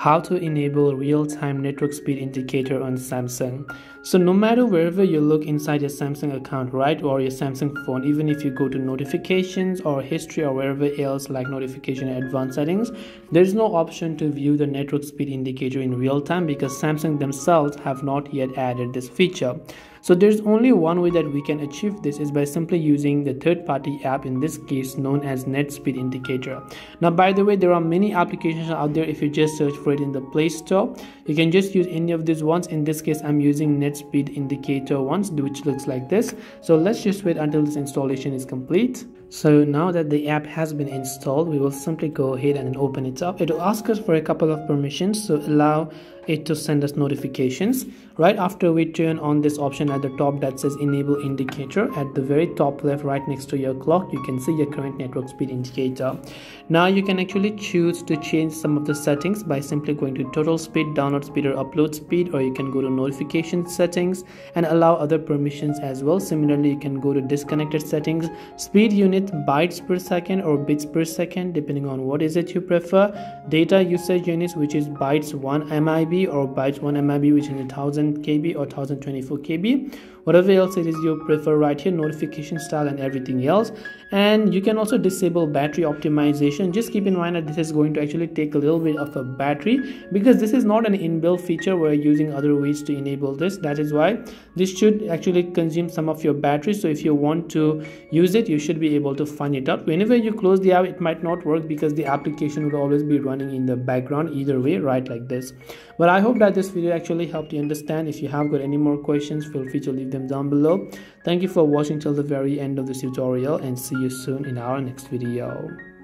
how to enable real-time network speed indicator on Samsung. So no matter wherever you look inside your Samsung account, right, or your Samsung phone, even if you go to notifications or history or wherever else like notification and advanced settings, there's no option to view the network speed indicator in real time because Samsung themselves have not yet added this feature. So there's only one way that we can achieve this is by simply using the third-party app, in this case known as Net Speed Indicator. Now by the way, there are many applications out there. If you just search for it in the Play Store, you can just use any of these ones. In this case I'm using Net Speed Indicator ones, which looks like this. So let's just wait until this installation is complete. So now that the app has been installed, we will simply go ahead and open it up. It will ask us for a couple of permissions, so allow it to send us notifications. Right after we turn on this option at the top that says enable indicator, at the very top left right next to your clock, you can see your current network speed indicator. Now you can actually choose to change some of the settings by simply going to total speed, download speed, or upload speed, or you can go to notification settings and allow other permissions as well. Similarly, you can go to disconnected settings, speed unit, bytes per second or bits per second depending on what is it you prefer, data usage units, which is bytes 1 MB or bytes 1 MB, which is 1000 KB or 1024 KB, whatever else it is you prefer right here, notification style and everything else. And you can also disable battery optimization. Just keep in mind that this is going to actually take a little bit of a battery because this is not an inbuilt feature. We're using other ways to enable this. That is why this should actually consume some of your battery. So if you want to use it, you should be able to find it out. Whenever you close the app, it might not work because the application would always be running in the background either way, right, like this. But I hope that this video actually helped you understand. If you have got any more questions, feel free to leave them down below. Thank you for watching till the very end of this tutorial, and see you soon in our next video.